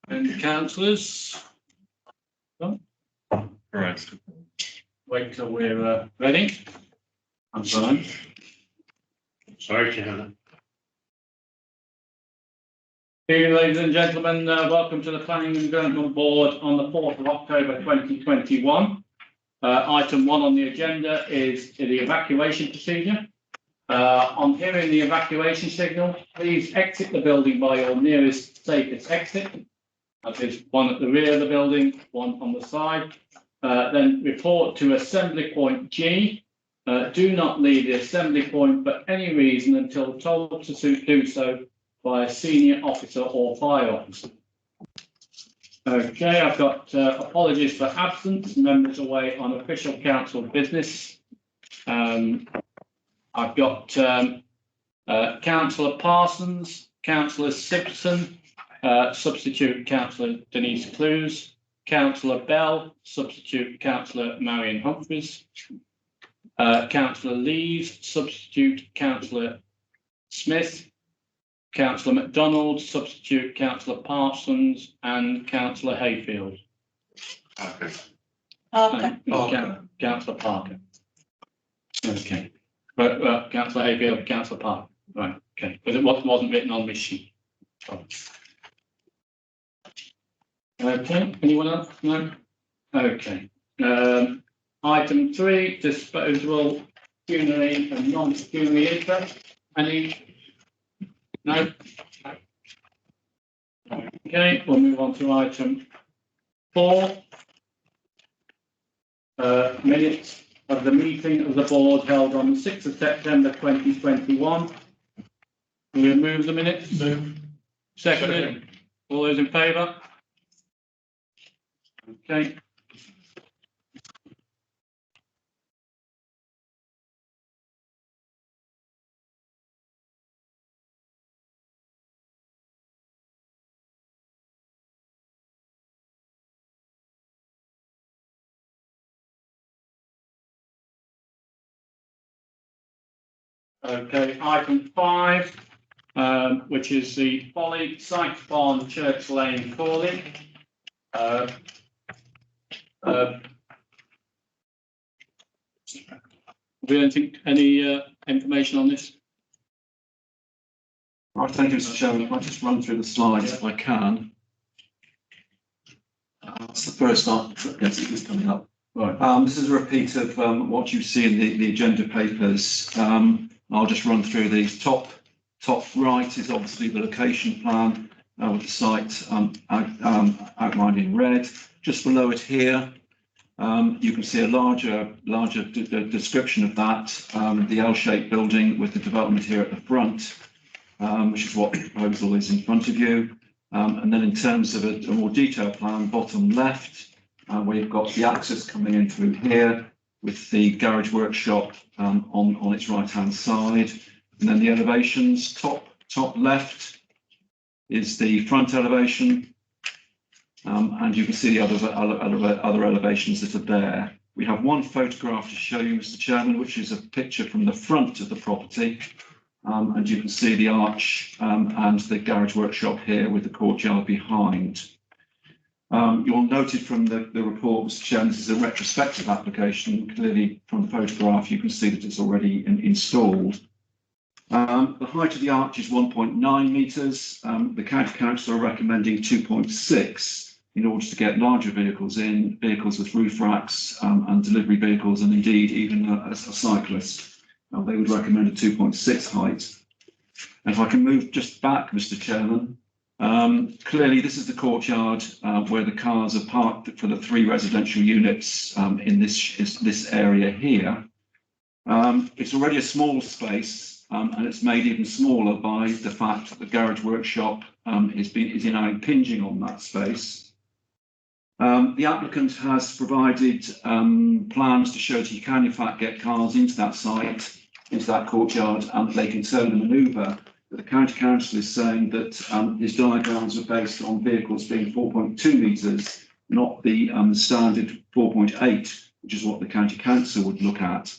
And councillors? Right. Wait till we're ready. I'm fine. Sorry, Chairman. Ladies and gentlemen, welcome to the Planning and Development Board on the 4th of October 2021. Item 1 on the agenda is the evacuation procedure. On hearing the evacuation signal, please exit the building by your nearest safest exit. That is one at the rear of the building, one on the side. Then report to assembly point G. Do not leave the assembly point for any reason until told to do so by a senior officer or fire officer. Okay, I've got apologies for absence, members away on official council business. I've got Councillor Parsons, Councillor Simpson, substitute Councillor Denise Clues, Councillor Bell, substitute Councillor Marion Humphreys, Councillor Lees, substitute Councillor Smith, Councillor MacDonald, substitute Councillor Parsons, and Councillor Hayfield. Councillor Parker. Okay. Councillor Hayfield, Councillor Parker. Right. Okay. Because it wasn't written on this sheet. Okay. Anyone else? No. Okay. Item 3: disposable pecuniary and non-pecuniary interest. Any? No. Okay, we'll move on to item 4. Minutes of the meeting of the board held on the 6th of September 2021. We remove the minutes. Move. Seconded. All those in favour? Okay. Okay, item 5, which is the Folly Site Farm Church Lane Crawley. Any information on this? Right, thank you, Mr. Chairman. If I just run through the slides if I can. That's the first one. Yes, it is coming up. Right. This is a repeat of what you see in the agenda papers. I'll just run through these. Top right is obviously the location plan with the site outlined in red. Just below it here, you can see a larger description of that, the L-shaped building with the development here at the front, which is what the proposal is in front of you. And then in terms of a more detailed plan, bottom left, we've got the access coming in through here with the garage workshop on its right-hand side. And then the elevations, top left is the front elevation. And you can see the other elevations that are there. We have one photograph to show you, Mr. Chairman, which is a picture from the front of the property. And you can see the arch and the garage workshop here with the courtyard behind. You'll notice from the report, Mr. Chairman, this is a retrospective application. Clearly, from the photograph, you can see that it's already installed. The height of the arch is 1.9 metres. The County Council are recommending 2.6 in order to get larger vehicles in, vehicles with roof racks and delivery vehicles, and indeed even a cyclist. They would recommend a 2.6 height. And if I can move just back, Mr. Chairman, clearly this is the courtyard where the cars are parked for the 3 residential units in this area here. It's already a small space, and it's made even smaller by the fact that the garage workshop is now impinging on that space. The applicant has provided plans to show that you can in fact get cars into that site, into that courtyard, and they can turn and manoeuvre. But the County Council is saying that his diagrams are based on vehicles being 4.2 metres, not the standard 4.8, which is what the County Council would look at.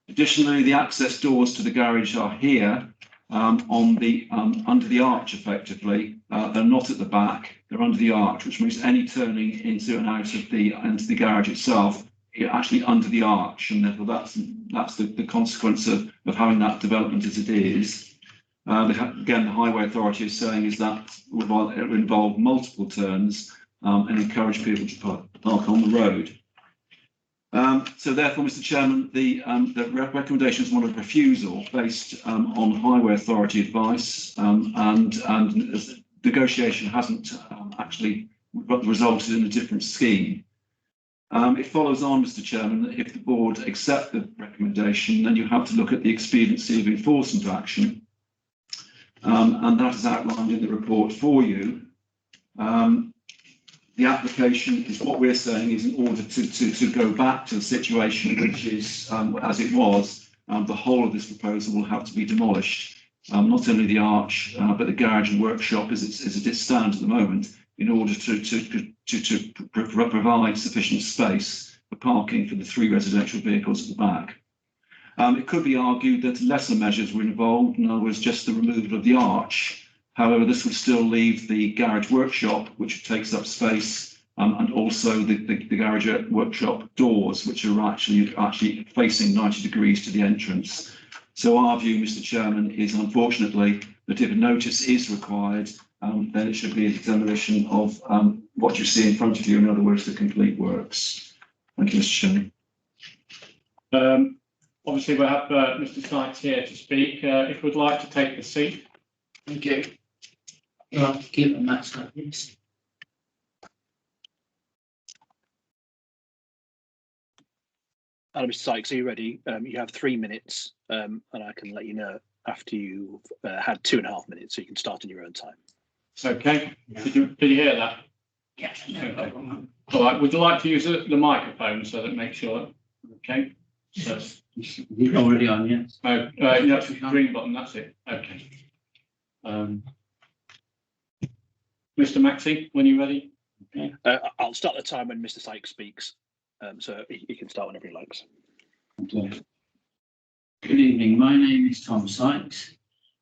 Additionally, the access doors to the garage are here, on the under the arch effectively. They're not at the back, they're under the arch, which means any turning into and out of the garage itself, actually under the arch, and therefore that's the consequence of having that development as it is. Again, the Highway Authority is saying is that will involve multiple turns and encourage people to park on the road. So therefore, Mr. Chairman, the recommendation is one of refusal based on Highway Authority advice, and negotiation hasn't actually resulted in a different scheme. It follows on, Mr. Chairman, that if the board accept the recommendation, then you have to look at the expediency of enforcement action, and that is outlined in the report for you. The application is what we're saying is in order to go back to the situation which is as it was, the whole of this proposal will have to be demolished. Not only the arch, but the garage and workshop as it stands at the moment, in order to provide sufficient space for parking for the 3 residential vehicles at the back. It could be argued that lesser measures were involved, in other words, just the removal of the arch. However, this would still leave the garage workshop, which takes up space, and also the garage workshop doors, which are actually facing 90 degrees to the entrance. So our view, Mr. Chairman, is unfortunately that if a notice is required, then it should be a demolition of what you see in front of you, in other words, the complete works. Thank you, Mr. Chairman. Obviously, we'll have Mr. Sykes here to speak. If we'd like to take the seat. Thank you. You'll have to keep a match like this. Mr. Sykes, are you ready? You have 3 minutes, and I can let you know after you've had 2.5 minutes, so you can start in your own time. Okay. Yeah. Did you hear that? Yes. No. All right. Would you like to use the microphone so that makes sure? Okay. So, you're already on, yes. Oh, yeah, green button. That's it. Okay. Mr. Maxey, when you're ready. Okay. I'll start the time when Mr. Sykes speaks, so he can start whenever he likes. Okay. Good evening. My name is Tom Sykes,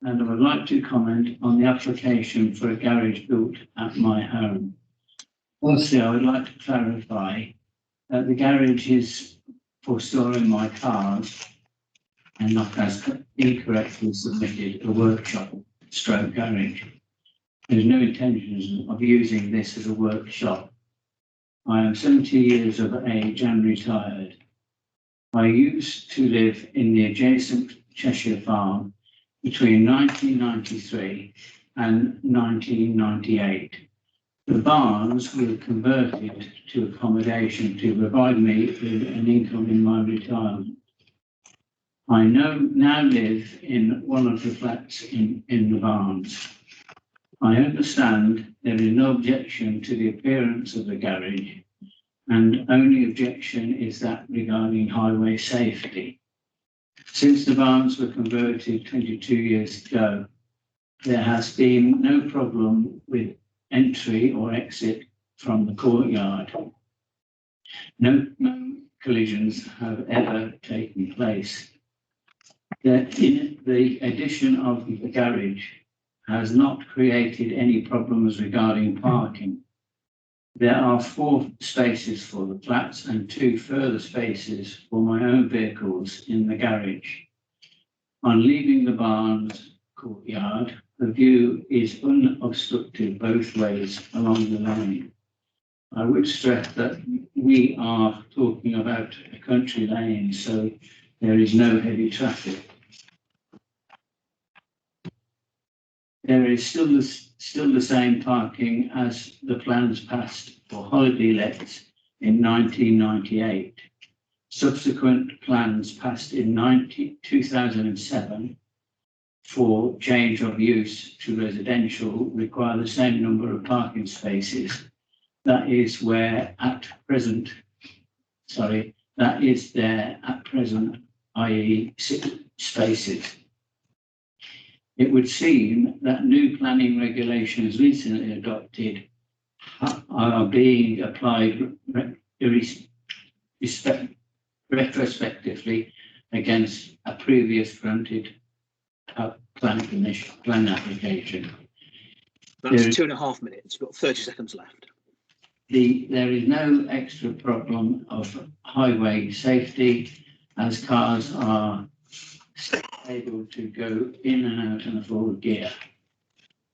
and I would like to comment on the application for a garage built at my home. Firstly, I would like to clarify that the garage is for storing my cars and not as incorrectly submitted a workshop stroke garage. There's no intention of using this as a workshop. I am 70 years of age and retired. I used to live in the adjacent Cheshire farm between 1993 and 1998. The barns were converted to accommodation to provide me with an income in my retirement. I now live in one of the flats in the barns. I understand there is no objection to the appearance of the garage, and only objection is that regarding highway safety. Since the barns were converted 22 years ago, there has been no problem with entry or exit from the courtyard. No collisions have ever taken place. The addition of the garage has not created any problems regarding parking. There are 4 spaces for the flats and 2 further spaces for my own vehicles in the garage. On leaving the barn's courtyard, the view is unobstructed both ways along the line. I would stress that we are talking about a country lane, so there is no heavy traffic. There is still the same parking as the plans passed for holiday lets in 1998. Subsequent plans passed in 2007 for change of use to residential require the same number of parking spaces. That is there at present, i.e. 6 spaces. It would seem that new planning regulations recently adopted are being applied retrospectively against a previous granted plan application. That's Yeah. 2.5 minutes. You've got 30 seconds left. There is no extra problem of highway safety as cars are able to go in and out in a forward gear.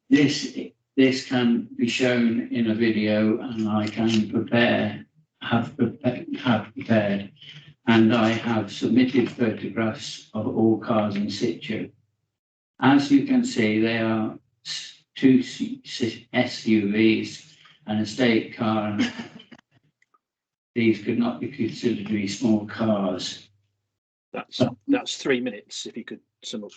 This can be shown in a video, and I can have prepared, and I have submitted photographs of all cars in situ. As you can see, they are two SUVs, an estate car, and these could not be considered to be small cars. That's 3 minutes. If you could sum up.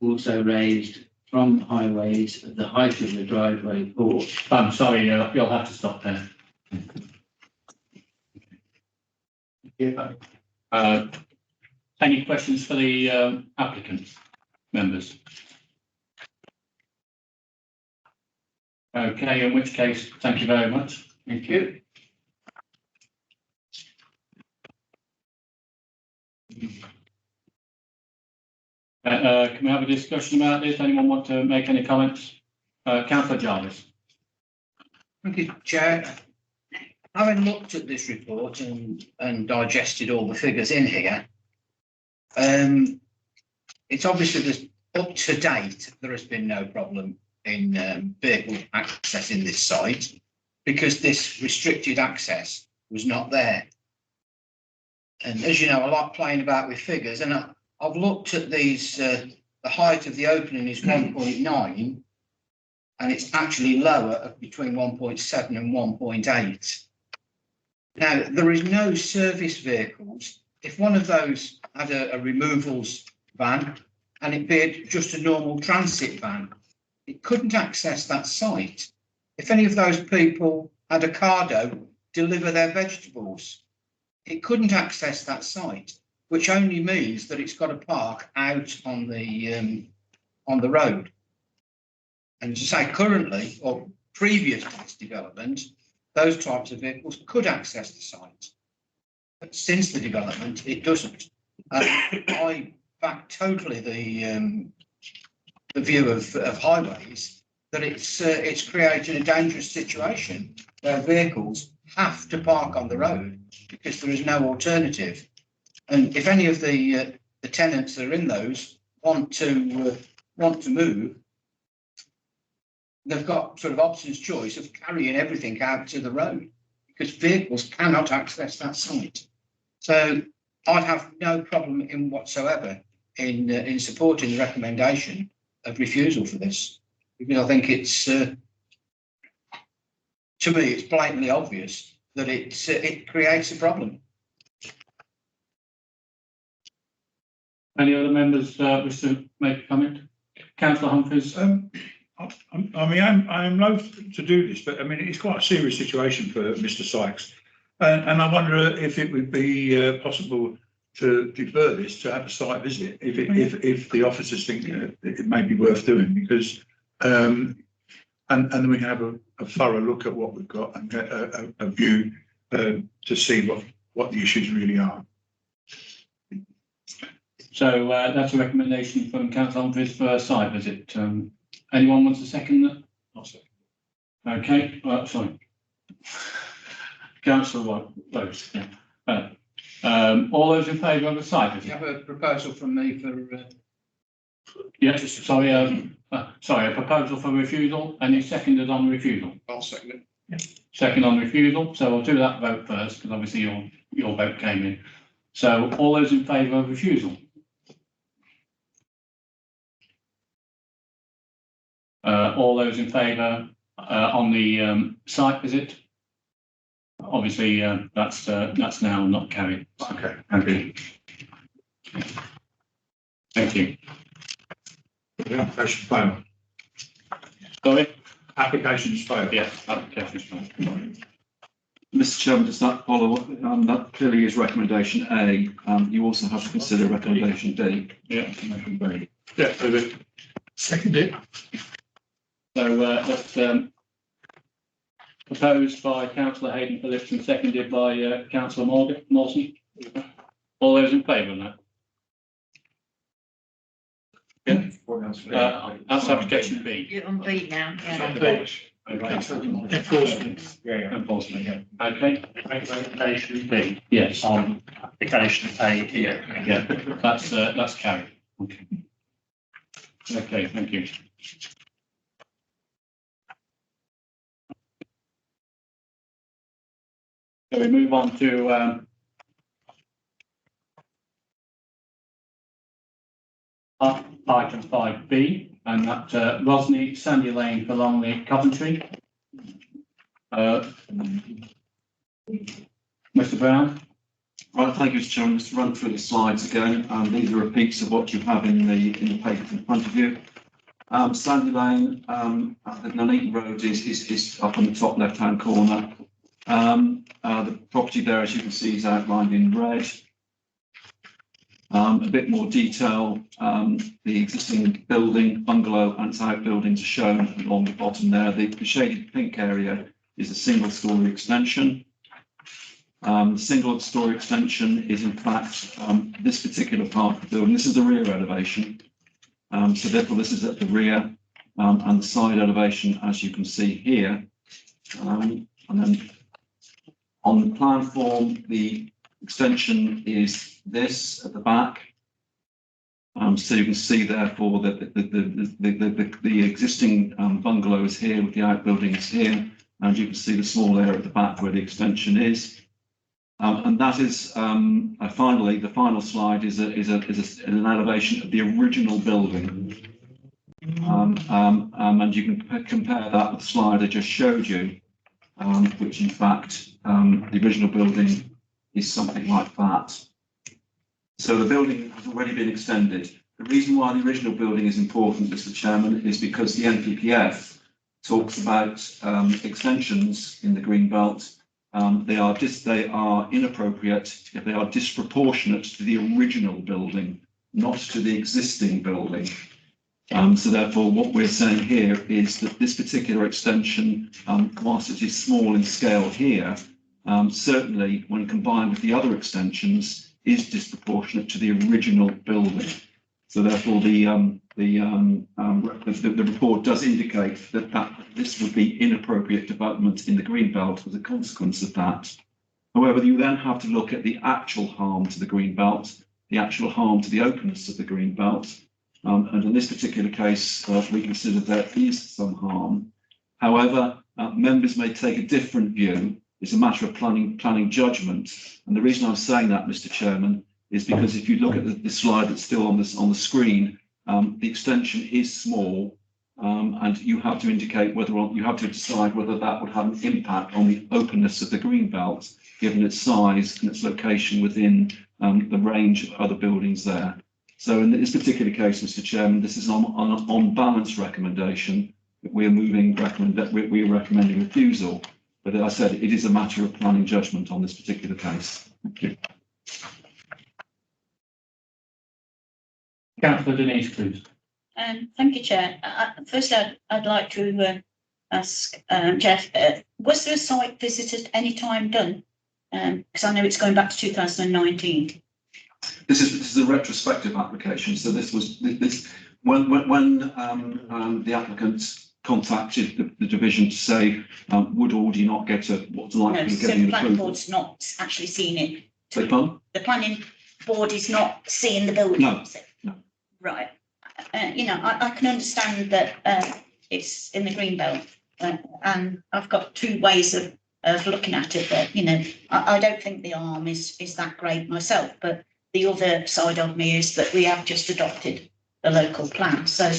Also raised from highways at the height of the driveway porch. I'm sorry, you'll have to stop there. Any questions for the applicant members? Okay, in which case, thank you very much. Thank you. Can we have a discussion about this? Anyone want to make any comments? Councillor Jarvis. Thank you, Chair. Having looked at this report and digested all the figures in here, it's obviously just up to date. There has been no problem in vehicle accessing this site because this restricted access was not there. And as you know, I like playing about with figures, and I've looked at these. The height of the opening is 1.9, and it's actually lower at between 1.7 and 1.8. Now, there is no service vehicles. If one of those had a removals van and it be just a normal transit van, it couldn't access that site. If any of those people had a cardo deliver their vegetables, it couldn't access that site, which only means that it's got to park out on the road. And as I say, currently or previous to this development, those types of vehicles could access the site. But since the development, it doesn't. I back totally the view of highways that it's creating a dangerous situation where vehicles have to park on the road because there is no alternative. And if any of the tenants that are in those want to move, they've got sort of options choice of carrying everything out to the road because vehicles cannot access that site. So I'd have no problem in whatsoever in supporting the recommendation of refusal for this, because I think it's to me it's blatantly obvious that it creates a problem. Any other members wish to make a comment? Councillor Humphries. I'm loath to do this, but I mean, it's quite a serious situation for Mr. Sykes. And I wonder if it would be possible to defer this to have a site visit if the officers think it may be worth doing, because and then we can have a thorough look at what we've got and get a view to see what the issues really are. So that's a recommendation from Councillor Humphries for a site visit. Anyone wants to second that? I'll second. Okay, sorry. Councillor Rose. Yeah. All those in favour of a site visit? You have a proposal from me for. Yes, sorry. Sorry, a proposal for refusal. Any seconded on refusal? I'll second it. Yeah. Second on refusal. So we'll do that vote first, because obviously your vote came in. So all those in favour of refusal? All those in favour on the site visit? Obviously, that's now not carried. Okay. Okay. Thank you. The application failed. Sorry? Applications failed. Yeah, application's fine. Mr. Chairman, does that follow? That clearly is recommendation A. You also have to consider recommendation D. Yeah, Yeah, second it. so that's proposed by Councillor Hayden Phillips and seconded by Councillor Mawson. All those in favour of that? Yeah. That's application B. You're on B now, yeah. Enforcement. Enforcement, yeah. Okay, Recommendation B yes, on application A here. yeah, that's carried. Okay. Okay, thank you. So we move on to item 5B, and that Rosny Sandy Lane for Longley, Coventry. Mr. Brown? Right, thank you, Mr. Chairman. Just to run through the slides again. These are repeats of what you have in the papers in front of you. Sandy Lane, the Nuneaton Road is up on the top left-hand corner. The property there, as you can see, is outlined in red. A bit more detail, the existing building, bungalow and its outbuildings are shown along the bottom there. The shaded pink area is a single-storey extension. Single-storey extension is in fact this particular part of the building. This is the rear elevation. So therefore this is at the rear and the side elevation, as you can see here. And then on the plan form, the extension is this at the back. So you can see therefore that the existing bungalow is here with the outbuilding is here, and you can see the small area at the back where the extension is. And that is finally the final slide is an elevation of the original building. And you can compare that with the slide I just showed you, which in fact the original building is something like that. So the building has already been extended. The reason why the original building is important, Mr. Chairman, is because the NPPF talks about extensions in the green belt. They are inappropriate if they are disproportionate to the original building, not to the existing building. So therefore, what we're saying here is that this particular extension, whilst it is small in scale here, certainly when combined with the other extensions, is disproportionate to the original building. So therefore, the report does indicate that this would be inappropriate development in the green belt as a consequence of that. However, you then have to look at the actual harm to the green belt, the actual harm to the openness of the green belt. And in this particular case, we consider there is some harm. However, members may take a different view. It's a matter of planning judgment. And the reason I'm saying that, Mr. Chairman, is because if you look at the slide that's still on the screen, the extension is small, and you have to indicate you have to decide whether that would have an impact on the openness of the green belt, given its size and its location within the range of other buildings there. So in this particular case, Mr. Chairman, this is on balance recommendation that we're recommending refusal. But as I said, it is a matter of planning judgment on this particular case. Thank you. Councillor Denise, please. Thank you, Chair. First, I'd like to ask Jeff, was there a site visit at any time done? Because I know it's going back to 2019. This is a retrospective application. So this was when the applicant contacted the division to say would Aldi not get what's likely to get the planning approval. board's not actually seen it. Beg pardon? The planning board is not seeing the building. No. No. Right. I can understand that it's in the green belt, and I've got two ways of looking at it. That I don't think the arm is that great myself, but the other side of me is that we have just adopted the local plan, so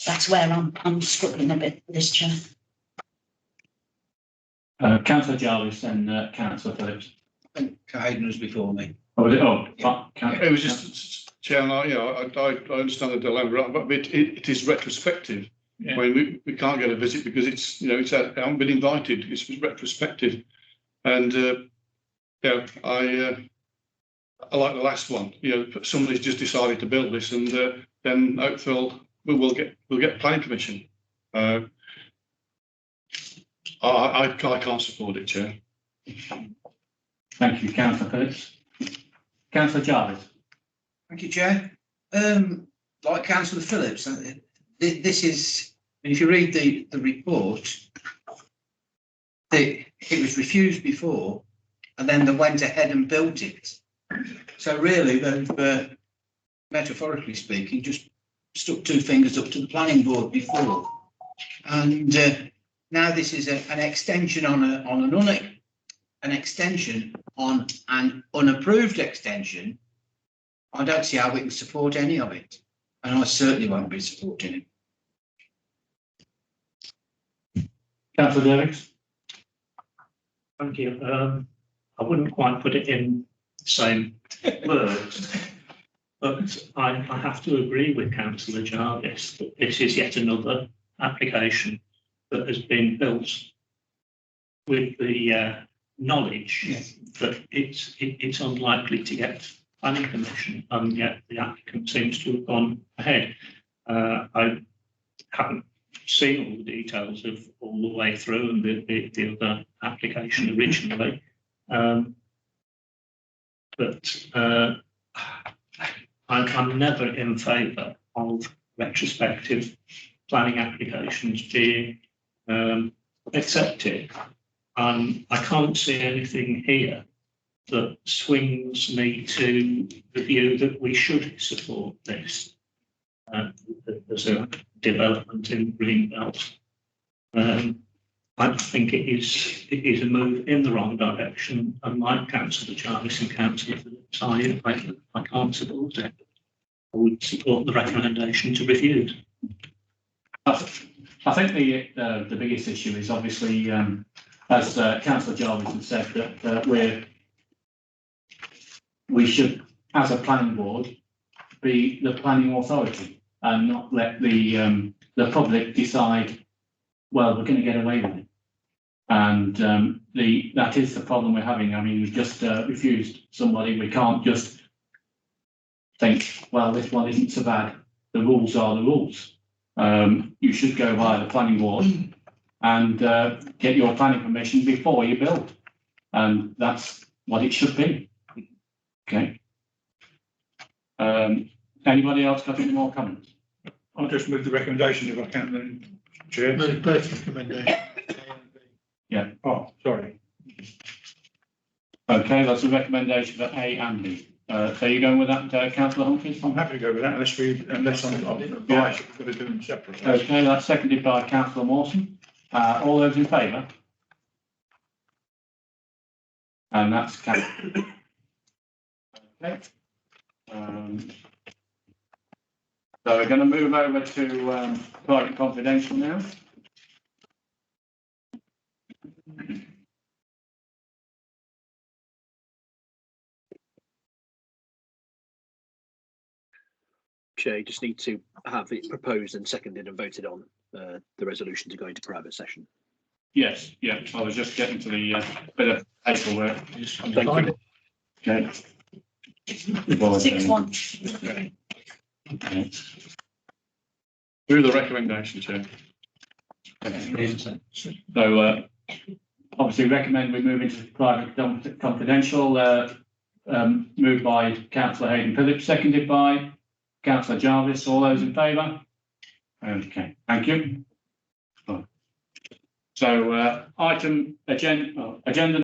that's where I'm struggling a bit with this, Chair. Councillor Jarvis and Councillor Phillips. I think Hayden was before me. Oh, was it? Oh, Yeah. It was just, Chairman, I understand the dilemma, but it is retrospective. Yeah. When we can't get a visit because it's I haven't been invited. It's retrospective, and I like the last one. Somebody's just decided to build this, and then Oakville we'll get planning permission. I can't support it, Chair. thank you, Councillor Phillips. Councillor Jarvis. Thank you, Chair. The like Councillor Phillips, this is, if you read the report, it was refused before, and then they went ahead and built it. So really, they've, metaphorically speaking, just stuck two fingers up to the planning board before. And now this is an extension on an extension on an unapproved extension. I don't see how we can support any of it, and I certainly won't be supporting it. Councillor Davies? Thank you. I wouldn't quite put it in the same words, but I have to agree with Councillor Jarvis that this is yet another application that has been built with the knowledge that it's unlikely to get planning permission, and yet the applicant seems to have gone ahead. I haven't seen all the details of all the way through and the other application originally, but I'm never in favour of retrospective planning applications being accepted. I can't see anything here that swings me to the view that we should support this as a development in Greenbelt. I think it is a move in the wrong direction, and like Councillor Jarvis and Councillor Phillips, I can't support it. I would support the recommendation to refuse. I think the biggest issue is obviously, as Councillor Jarvis has said, that we should, as a planning board, be the planning authority and not let the public decide, well, we're going to get away with it. And that is the problem we're having. I mean, we've just refused somebody. We can't just think, well, this one isn't so bad. The rules are the rules. You should go via the planning board and get your planning permission before you build. And that's what it should be. Okay. Anybody else got any more comments? I'll just move the recommendation if I can, then, Chair. Move both recommendation. Yeah. Oh, sorry. Okay, that's a recommendation for A and B. So you're going with that, Councillor Humphries? I'm happy to go with that unless I'm advised we've got to do them separately. Okay, that's seconded by Councillor Mawson. All those in favour? And that's carried. Okay. So we're going to move over to private confidential now. Chair, you just need to have it proposed and seconded and voted on, the resolution to go into private session. Yes, yeah, I was just getting to the bit of paperwork. Thank you. Okay. 6-1. Okay. Through the recommendation, Chair. So obviously recommend we move into private confidential, moved by Councillor Hayden Phillips, seconded by Councillor Jarvis. All those in favour? Okay, thank you. So agenda